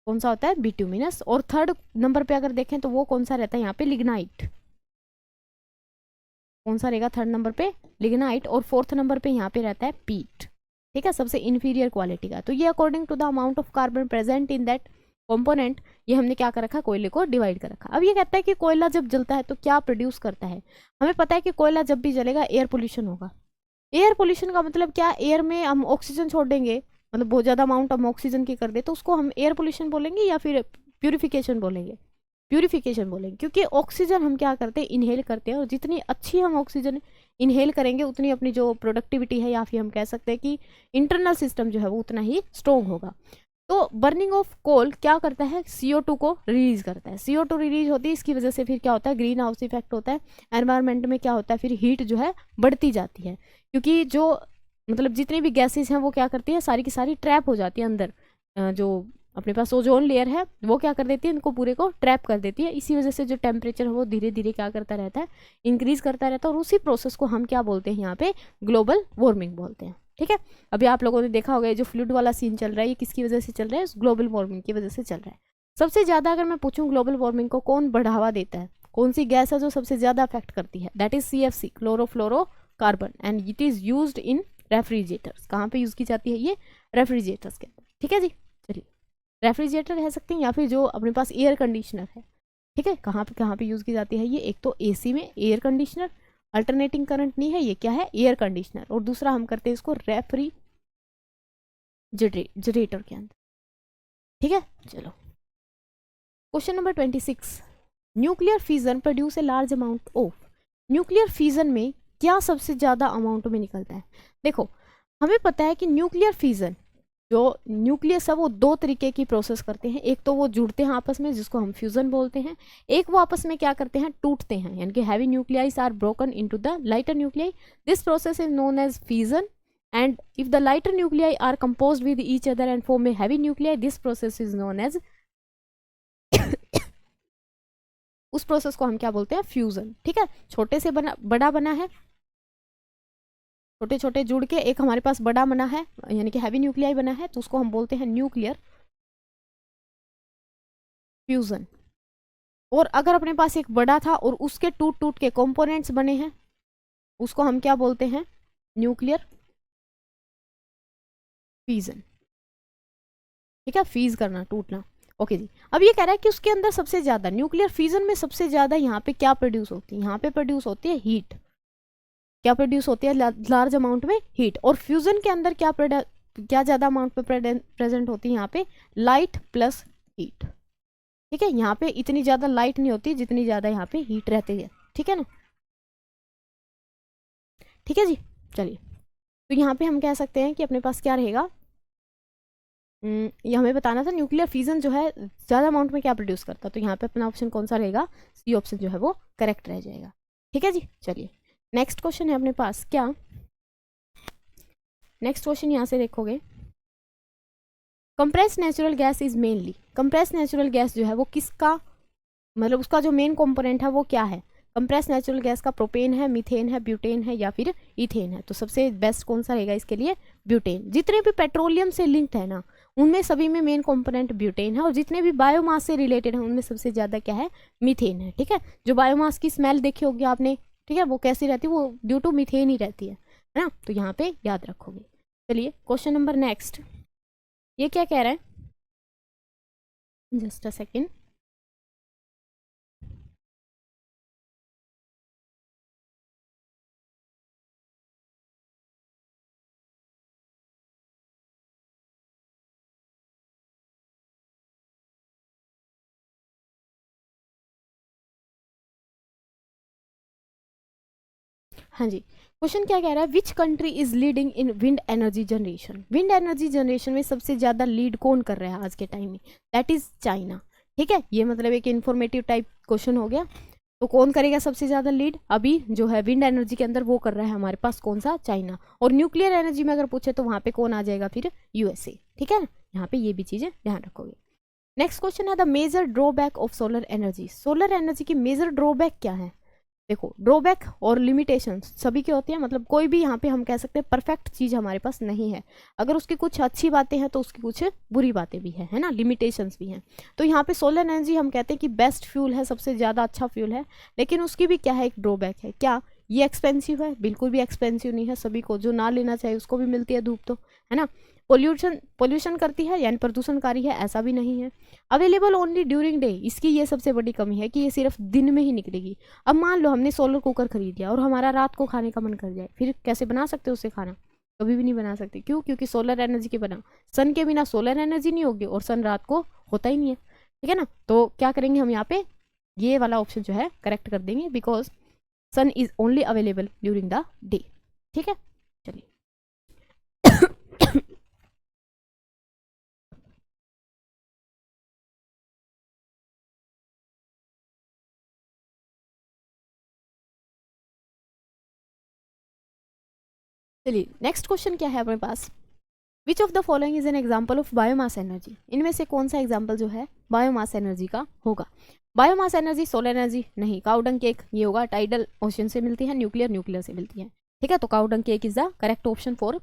कौन सा होता है? बिट्यूमिनस। और थर्ड नंबर पे अगर देखें तो वो कौन सा रहता है यहाँ पे? लिग्नाइट। कौन सा रहेगा थर्ड नंबर पे? लिग्नाइट। और फोर्थ नंबर पे यहाँ पे रहता है पीट। ठीक है, सबसे इन्फीरियर क्वालिटी का। तो ये according to the amount of carbon present in that component, ये हमने क्या कर रखा? कोयले को डिवाइड कर रखा। अब ये कहता है कि कोयला जब जलता है तो क्या प्रोड्यूस करता है? हमें पता है कि कोयला जब भी जलेगा एयर पोल्यूशन होगा। एयर पोल्यूशन का मतलब क्या? एयर में हम ऑक्सीजन छोड़ देंगे, मतलब बहुत ज्यादा अमाउंट हम ऑक्सीजन की कर दे तो उसको हम एयर पोल्यूशन बोलेंगे या फिर प्यूरिफिकेशन बोलेंगे? प्यूरिफिकेशन बोलेंगे, क्योंकि ऑक्सीजन हम क्या करते हैं? इनहेल करते हैं, और जितनी अच्छी हम ऑक्सीजन इनहेल करेंगे उतनी अपनी जो प्रोडक्टिविटी है या फिर हम कह सकते हैं कि इंटरनल सिस्टम जो है वो उतना ही स्ट्रॉन्ग होगा। तो बर्निंग ऑफ कोल क्या करता है? CO2 को रिलीज करता है। CO2 रिलीज होती है, इसकी वजह से फिर क्या होता है? ग्रीन हाउस इफेक्ट होता है। एनवायरनमेंट में क्या होता है? फिर हीट जो है बढ़ती जाती है, क्योंकि जो मतलब जितनी भी गैसेस हैं वो क्या करती है? सारी की सारी ट्रैप हो जाती है अंदर। जो अपने पास ओजोन लेयर है वो क्या कर देती है? इनको पूरे को ट्रैप कर देती है। इसी वजह से जो टेम्परेचर है वो धीरे धीरे क्या करता रहता है? इंक्रीज करता रहता है। और उसी प्रोसेस को हम क्या बोलते हैं यहाँ पे? ग्लोबल वार्मिंग बोलते हैं। ठीक है, अभी आप लोगों ने देखा होगा जो फ्लूड वाला सीन चल रहा है ये किसकी वजह से चल रहा है? ग्लोबल वार्मिंग की वजह से चल रहा है। सबसे ज्यादा अगर मैं पूछूं ग्लोबल वार्मिंग को कौन बढ़ावा देता है, कौन सी गैस है जो सबसे ज्यादा अफेक्ट करती है? That is CFC, chlorofluorocarbon, and it is used in refrigerators. कहाँ पे यूज की जाती है? ये रेफ्रिजरेटर्स के अंदर। ठीक है जी, चलिए रेफ्रिजरेटर कह सकते हैं या फिर जो अपने पास एयर कंडीशनर है। ठीक है, कहाँ पे यूज की जाती है ये? एक तो AC में एयर कंडीशनर, अल्टरनेटिंग करंट नहीं है, ये क्या है? Air conditioner. और दूसरा हम करते हैं इसको रेफ्रिजरेटर के अंदर। ठीक है, चलो question number 26, nuclear fission produce a large amount of, nuclear fission में क्या सबसे ज़्यादा अमाउंट में निकलता है। देखो हमें पता है कि न्यूक्लियर फिजन जो न्यूक्लियस है वो दो तरीके की प्रोसेस करते हैं, एक तो वो जुड़ते हैं आपस में जिसको हम फ्यूजन बोलते हैं, एक वो आपस में क्या करते हैं, टूटते हैं, यानी कि heavy nuclei are broken into the lighter nuclei, this process is known as fusion, and if the lighter nuclei are composed with each other and form a heavy nuclei, this process is known as उस प्रोसेस को हम क्या बोलते हैं, fusion. ठीक है, छोटे से बड़ा बना है, छोटे छोटे जुड़ के एक हमारे पास बड़ा बना है यानी कि हैवी न्यूक्लियाई बना है, तो उसको हम बोलते हैं न्यूक्लियर फ्यूजन। और अगर अपने पास एक बड़ा था और उसके टूट टूट के कंपोनेंट्स बने हैं, उसको हम क्या बोलते हैं, न्यूक्लियर फीजन। ठीक है, फीज करना, टूटना। ओके जी, अब ये कह रहा है कि उसके अंदर सबसे ज्यादा न्यूक्लियर फ्यूजन में सबसे ज्यादा यहाँ पे क्या प्रोड्यूस होती है, यहाँ पे प्रोड्यूस होती है हीट। क्या प्रोड्यूस होती है, लार्ज अमाउंट में हीट। और फ्यूजन के अंदर क्या ज्यादा अमाउंट पे प्रेजेंट होती है, यहाँ पे लाइट प्लस हीट। ठीक है, यहाँ पे इतनी ज्यादा लाइट नहीं होती जितनी ज्यादा यहाँ पे हीट रहती है। ठीक है ना, ठीक है जी, चलिए तो यहाँ पे हम कह सकते हैं कि अपने पास क्या रहेगा, ये हमें बताना था न्यूक्लियर फ्यूजन जो है ज़्यादा अमाउंट में क्या प्रोड्यूस करता, तो यहाँ पे अपना ऑप्शन कौन सा रहेगा, सी ऑप्शन जो है वो करेक्ट रह जाएगा। ठीक है जी, चलिए नेक्स्ट क्वेश्चन है अपने पास, क्या नेक्स्ट क्वेश्चन यहाँ से देखोगे, compressed natural gas is mainly, compressed natural gas जो है वो किसका, मतलब उसका जो मेन कंपोनेंट है वो क्या है, कंप्रेस्ड नेचुरल गैस का प्रोपेन है, मीथेन है, ब्यूटेन है या फिर इथेन है। तो सबसे बेस्ट कौन सा रहेगा इसके लिए, ब्यूटेन। जितने भी पेट्रोलियम से लिंक्ड है ना उनमें सभी में मेन कंपोनेंट ब्यूटेन है, और जितने भी बायोमास से रिलेटेड है उनमें सबसे ज़्यादा क्या है, मीथेन है। ठीक है, जो बायोमास की स्मेल देखी होगी आपने, ठीक है, वो कैसी रहती है, वो ड्यू टू मीथेन ही रहती है ना, तो यहाँ पे याद रखोगे। चलिए क्वेश्चन नंबर नेक्स्ट, ये क्या कह रहा है, जस्ट अ सेकेंड, हाँ जी, क्वेश्चन क्या कह रहा है, which country is leading in wind energy generation, wind energy generation में सबसे ज्यादा लीड कौन कर रहा है आज के टाइम में, दैट इज चाइना। ठीक है, ये मतलब एक इन्फॉर्मेटिव टाइप क्वेश्चन हो गया, तो कौन करेगा सबसे ज्यादा लीड अभी जो है विंड एनर्जी के अंदर, वो कर रहा है हमारे पास कौन सा, चाइना। और न्यूक्लियर एनर्जी में अगर पूछे तो वहां पे कौन आ जाएगा, फिर यूएसए। ठीक है ना, यहाँ पे ये भी चीजें ध्यान रखोगे। नेक्स्ट क्वेश्चन है, the major drawback of solar energy, solar energy की मेजर ड्रॉबैक क्या है। देखो ड्रॉबैक और लिमिटेशंस सभी की होती है, मतलब कोई भी यहाँ पे हम कह सकते हैं परफेक्ट चीज़ हमारे पास नहीं है, अगर उसकी कुछ अच्छी बातें हैं तो उसकी कुछ बुरी बातें भी है ना, लिमिटेशंस भी हैं। तो यहाँ पे सोलर एनर्जी हम कहते हैं कि बेस्ट फ्यूल है, सबसे ज़्यादा अच्छा फ्यूल है, लेकिन उसकी भी क्या है, एक ड्रॉबैक है। क्या ये एक्सपेंसिव है, बिल्कुल भी एक्सपेंसिव नहीं है, सभी को जो ना लेना चाहिए उसको भी मिलती है धूप, तो है ना। पोल्यूशन करती है यानी प्रदूषणकारी है, ऐसा भी नहीं है। अवेलेबल ओनली ड्यूरिंग डे, इसकी ये सबसे बड़ी कमी है कि ये सिर्फ दिन में ही निकलेगी। अब मान लो हमने सोलर कुकर खरीद लिया और हमारा रात को खाने का मन कर जाए, फिर कैसे बना सकते हो उससे खाना, कभी भी नहीं बना सकते। क्यों, क्योंकि सोलर एनर्जी के बिना, सन के बिना सोलर एनर्जी नहीं होगी और सन रात को होता ही नहीं है। ठीक है ना, तो क्या करेंगे हम यहाँ पे, ये वाला ऑप्शन जो है करेक्ट कर देंगे, because sun is only available during the day. ठीक है, चलिए चलिए नेक्स्ट क्वेश्चन क्या है अपने पास, which of the following is an example of biomass energy, इनमें से कौन सा एग्जाम्पल जो है बायोमास एनर्जी का होगा। बायोमास एनर्जी, सोलर एनर्जी नहीं, काउडंग केक ये होगा, टाइडल ओशन से मिलती है, न्यूक्लियर से मिलती है। ठीक है, तो cow dung cake is the correct option for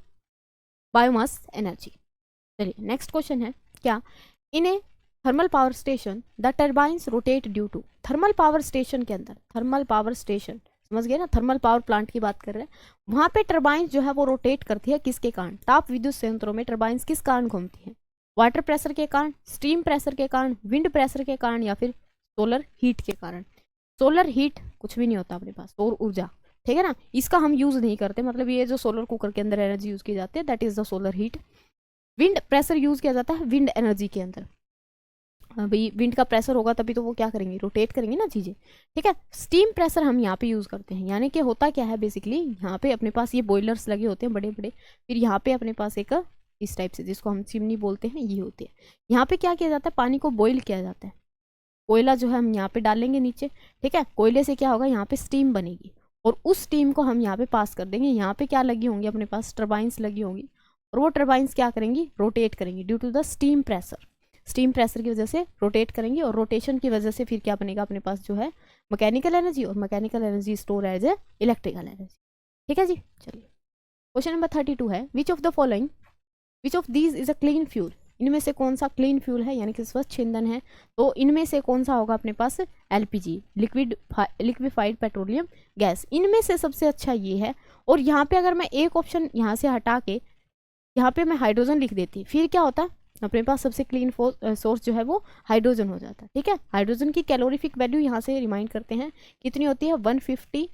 biomass energy. चलिए नेक्स्ट क्वेश्चन है, क्या in a thermal power station the turbines rotate due to, thermal power station के अंदर, थर्मल पावर स्टेशन समझ गए ना, थर्मल पावर प्लांट की बात कर रहे हैं, वहां पे टर्बाइंस जो है वो रोटेट करती है किसके कारण, ताप विद्युत संयंत्रों में टर्बाइंस किस कारण घूमती है, वाटर प्रेशर के कारण, स्टीम प्रेशर के कारण, विंड प्रेशर के कारण या फिर सोलर हीट के कारण। सोलर हीट कुछ भी नहीं होता अपने पास, सौर ऊर्जा, ठीक है ना, इसका हम यूज नहीं करते, मतलब ये जो सोलर कुकर के अंदर एनर्जी यूज की जाती है that is the solar heat. Wind pressure use किया जाता है विंड एनर्जी के अंदर, भाई विंड का प्रेशर होगा तभी तो वो क्या करेंगे, रोटेट करेंगे ना चीज़ें, ठीक है। स्टीम प्रेशर हम यहाँ पे यूज़ करते हैं, यानी कि होता क्या है बेसिकली, यहाँ पे अपने पास ये बॉयलर्स लगे होते हैं बड़े बड़े, फिर यहाँ पे अपने पास एक इस टाइप से जिसको हम चिमनी बोलते हैं ये होते हैं। यहाँ पे क्या किया जाता है, पानी को बॉईल किया जाता है, कोयला जो है हम यहाँ पे डालेंगे नीचे, ठीक है। कोयले से क्या होगा, यहाँ पे स्टीम बनेगी और उस स्टीम को हम यहाँ पे पास कर देंगे। यहाँ पे क्या लगी होंगी, अपने पास टर्बाइंस लगी होंगी और वो टर्बाइंस क्या करेंगी, रोटेट करेंगी due to the steam pressure. Steam pressure की वजह से रोटेट करेंगी और रोटेशन की वजह से फिर क्या बनेगा, अपने पास जो है मैकेनिकल एनर्जी, और mechanical energy store as a electrical energy, ठीक है जी। चलिए क्वेश्चन नंबर 32 है, which of the following, which of these is a clean fuel, इनमें से कौन सा क्लीन फ्यूल है, यानी कि स्वच्छ ईंधन है। तो इनमें से कौन सा होगा अपने पास, एलपीजी, लिक्विफाइड पेट्रोलियम गैस। इनमें से सबसे अच्छा ये है। और यहाँ पे अगर मैं एक ऑप्शन यहाँ से हटा के यहाँ पे मैं हाइड्रोजन लिख देती, फिर क्या होता, अपने पास सबसे क्लीन सोर्स जो है वो हाइड्रोजन हो जाता है, ठीक है। हाइड्रोजन की कैलोरीफिक वैल्यू यहाँ से रिमाइंड करते हैं कितनी होती है, 150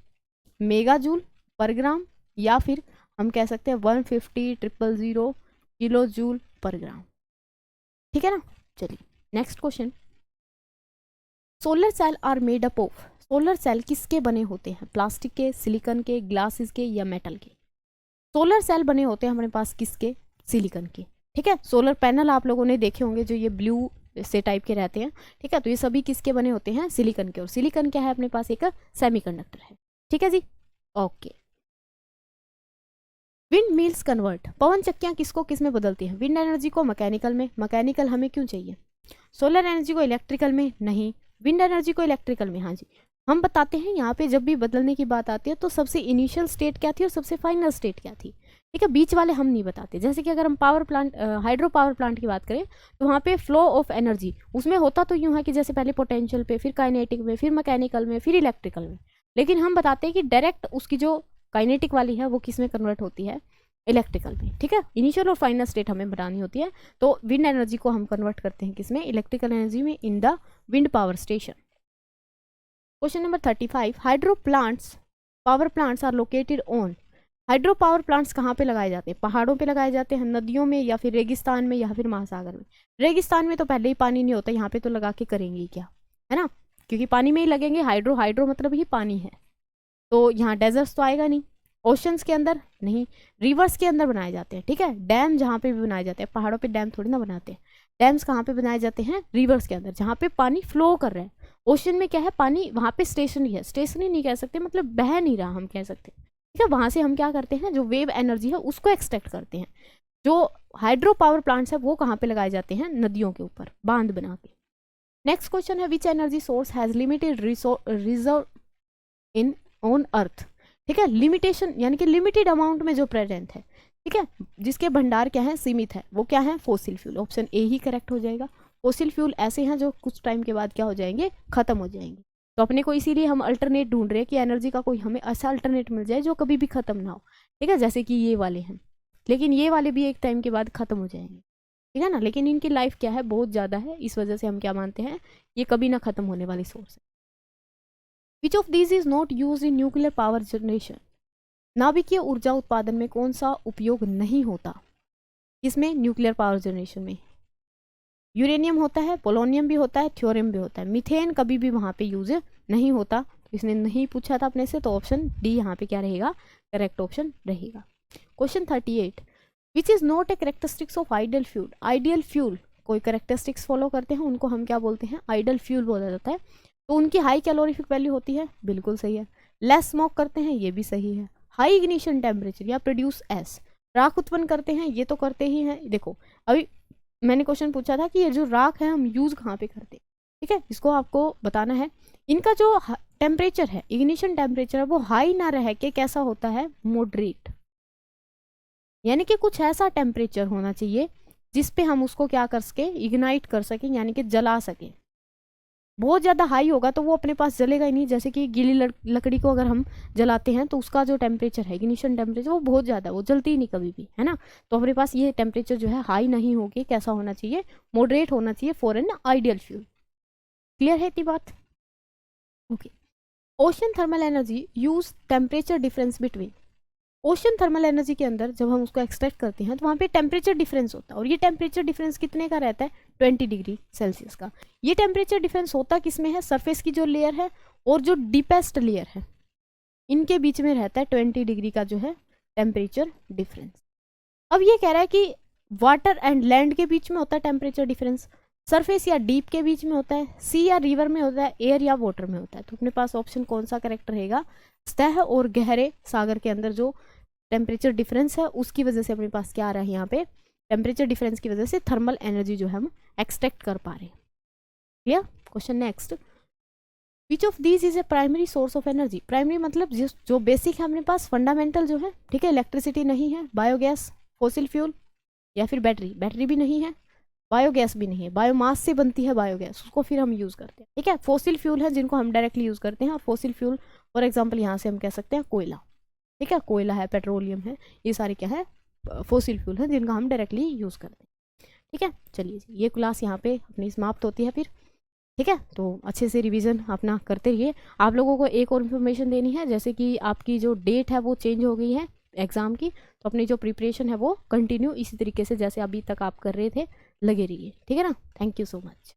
मेगा जूल पर ग्राम, या फिर हम कह सकते हैं 150,000 किलो जूल पर ग्राम, ठीक है ना। चलिए next question, solar cell are made up of, solar cell किसके बने होते हैं, प्लास्टिक के, सिलिकॉन के, ग्लासेस के या मेटल के। सोलर सेल बने होते हैं हमारे पास किसके, सिलिकॉन के, ठीक है। सोलर पैनल आप लोगों ने देखे होंगे जो ये ब्लू से टाइप के रहते हैं, ठीक है। तो ये सभी किसके बने होते हैं, सिलिकॉन के। और सिलिकॉन क्या है, अपने पास एक सेमीकंडक्टर है, ठीक है जी। ओके, विंड मिल्स कन्वर्ट, पवन चक्कियां किसको किस में बदलती हैं, विंड एनर्जी को मैकेनिकल में। मैकेनिकल हमें क्यों चाहिए, सोलर एनर्जी को इलेक्ट्रिकल में नहीं, विंड एनर्जी को इलेक्ट्रिकल में, हाँ जी। हम बताते हैं यहाँ पे जब भी बदलने की बात आती है तो सबसे इनिशियल स्टेट क्या थी और सबसे फाइनल स्टेट क्या थी, ठीक है। बीच वाले हम नहीं बताते। जैसे कि अगर हम power plant, hydro power plant की बात करें तो वहाँ पे फ्लो ऑफ एनर्जी उसमें होता तो यूँ है कि जैसे पहले पोटेंशियल पे, फिर काइनेटिक में, फिर मैकेनिकल में, फिर इलेक्ट्रिकल में। लेकिन हम बताते हैं कि डायरेक्ट उसकी जो काइनेटिक वाली है वो किस में कन्वर्ट होती है, इलेक्ट्रिकल में, ठीक है। इनिशियल और फाइनल स्टेट हमें बनानी होती है, तो विंड एनर्जी को हम कन्वर्ट करते हैं किसमें, इलेक्ट्रिकल एनर्जी में, in the wind power station. Question number 35, hydro plants, power plants are located on, hydro power plants कहाँ पे लगाए जाते हैं, पहाड़ों पे लगाए जाते हैं, नदियों में, या फिर रेगिस्तान में, या फिर महासागर में। रेगिस्तान में तो पहले ही पानी नहीं होता, यहाँ पे तो लगा के करेंगे क्या, है ना, क्योंकि पानी में ही लगेंगे। हाइड्रो, हाइड्रो मतलब ही पानी है, तो यहाँ डेजर्ट्स तो आएगा नहीं। ओशंस के अंदर नहीं, रिवर्स के अंदर बनाए जाते हैं, ठीक है। डैम जहाँ पे भी बनाए जाते हैं, पहाड़ों पे डैम थोड़ी ना बनाते हैं, डैम्स कहाँ पे बनाए जाते हैं, रिवर्स के अंदर, जहाँ पे पानी फ्लो कर रहा है। ओशन में क्या है, पानी वहाँ पे स्टेशनरी है, स्टेशनरी नहीं कह सकते, मतलब बह नहीं रहा हम कह सकते, ठीक है। वहाँ से हम क्या करते हैं, जो वेव एनर्जी है उसको एक्सट्रैक्ट करते हैं। जो हाइड्रो पावर प्लांट्स है वो कहाँ पे लगाए जाते हैं, नदियों के ऊपर बांध बना के। नेक्स्ट क्वेश्चन है, which energy source has limited reserve in on earth, ठीक है। लिमिटेशन यानी कि लिमिटेड अमाउंट में जो प्रेजेंट है, ठीक है, जिसके भंडार क्या है, सीमित है, वो क्या है, fossil fuel. Option A he correct हो जाएगा। फोसिल फ्यूल ऐसे हैं जो कुछ टाइम के बाद क्या हो जाएंगे, खत्म हो जाएंगे। तो अपने को इसीलिए हम अल्टरनेट ढूंढ रहे हैं कि एनर्जी का कोई हमें ऐसा अल्टरनेट मिल जाए जो कभी भी खत्म ना हो, ठीक है, जैसे कि ये वाले हैं। लेकिन ये वाले भी एक टाइम के बाद खत्म हो जाएंगे, ठीक है ना। लेकिन इनकी लाइफ क्या है, बहुत ज़्यादा है, इस वजह से हम क्या मानते हैं, ये कभी ना खत्म होने वाली सोर्स है। Which of these is not use in nuclear power generation, नाभिकीय ऊर्जा उत्पादन में कौन सा उपयोग नहीं होता, इसमें न्यूक्लियर पावर जनरेशन में यूरेनियम होता है, पोलोनियम भी होता है, थ्योरियम भी होता है। मीथेन कभी भी वहाँ पे यूज नहीं होता, तो इसने नहीं पूछा था अपने से, तो ऑप्शन डी यहाँ पे क्या रहेगा, करेक्ट ऑप्शन रहेगा। Question 38, which is not a characteristics of ideal fuel, ideal fuel कोई करेक्टरिस्टिक्स फॉलो करते हैं उनको हम क्या बोलते हैं, आइडियल फ्यूल बोला जाता है। तो उनकी हाई कैलोरीफिक वैल्यू होती है, बिल्कुल सही है। लेस स्मोक करते हैं, ये भी सही है। हाई इग्निशन टेम्परेचर या प्रोड्यूस एस, राख उत्पन्न करते हैं, ये तो करते ही हैं। देखो अभी मैंने क्वेश्चन पूछा था कि ये जो राख है हम यूज कहाँ पे करते हैं, ठीक है, इसको आपको बताना है। इनका जो टेम्परेचर है, इग्निशन टेम्परेचर है, वो हाई ना रह के कैसा होता है, मॉडरेट, यानी कि कुछ ऐसा टेम्परेचर होना चाहिए जिस पे हम उसको क्या कर सके, इग्नाइट कर सकें, यानी कि जला सके। बहुत ज़्यादा हाई होगा तो वो अपने पास जलेगा ही नहीं। जैसे कि गीली लकड़ी को अगर हम जलाते हैं तो उसका जो टेम्परेचर है, इग्निशन टेम्परेचर, वो बहुत ज़्यादा, वो जलती ही नहीं कभी भी, है ना। तो हमारे पास ये टेम्परेचर जो है हाई नहीं होगी, कैसा होना चाहिए, मॉडरेट होना चाहिए for an ideal fuel. Clear है इतनी बात, okay. Ocean thermal energy use temperature difference between, ocean thermal energy के अंदर जब हम उसको एक्सट्रैक्ट करते हैं तो वहाँ पे टेम्परेचर डिफरेंस होता है, और ये टेम्परेचर डिफरेंस कितने का रहता है, 20 डिग्री सेल्सियस का। ये टेम्परेचर डिफरेंस होता किस में है, सरफेस की जो लेयर है और जो डीपेस्ट लेयर है इनके बीच में रहता है 20 डिग्री का जो है टेम्परेचर डिफरेंस। अब ये कह रहा है कि वाटर एंड लैंड के बीच में होता है टेम्परेचर डिफरेंस, सरफेस या डीप के बीच में होता है, सी या रिवर में होता है, एयर या वाटर में होता है। तो अपने पास ऑप्शन कौन सा करेक्ट रहेगा, सतह और गहरे सागर के अंदर जो टेम्परेचर डिफरेंस है उसकी वजह से अपने पास क्या आ रहा है, यहाँ पे टेम्परेचर डिफरेंस की वजह से थर्मल एनर्जी जो है हम एक्सट्रैक्ट कर पा रहे हैं। Clear. Question next, which of these is a primary source of energy. Primary मतलब जो बेसिक है अपने पास, फंडामेंटल जो है, ठीक है, इलेक्ट्रिसिटी नहीं है, बायोगैस, फॉसिल फ्यूल या फिर बैटरी, बैटरी भी नहीं है, बायोगैस भी नहीं है, बायोमास से बनती है बायोगैस, उसको फिर हम यूज़ करते हैं, ठीक है। फॉसिल फ्यूल है जिनको हम डायरेक्टली यूज़ करते हैं, और फॉसिल फ्यूल फॉर एग्जांपल यहाँ से हम कह सकते हैं कोयला, ठीक है, कोयला है, पेट्रोलियम है, ये सारे क्या है फॉसिल फ्यूल है जिनका हम डायरेक्टली यूज़ करते हैं, ठीक है। चलिए जी, ये क्लास यहाँ पे अपनी समाप्त होती है फिर, ठीक है। तो अच्छे से रिवीजन अपना करते रहिए। आप लोगों को एक और इन्फॉर्मेशन देनी है, जैसे कि आपकी जो डेट है वो चेंज हो गई है एग्ज़ाम की, तो अपनी जो प्रिपरेशन है वो कंटिन्यू इसी तरीके से जैसे अभी तक आप कर रहे थे लगे रहिए, ठीक है ना। Thank you so much.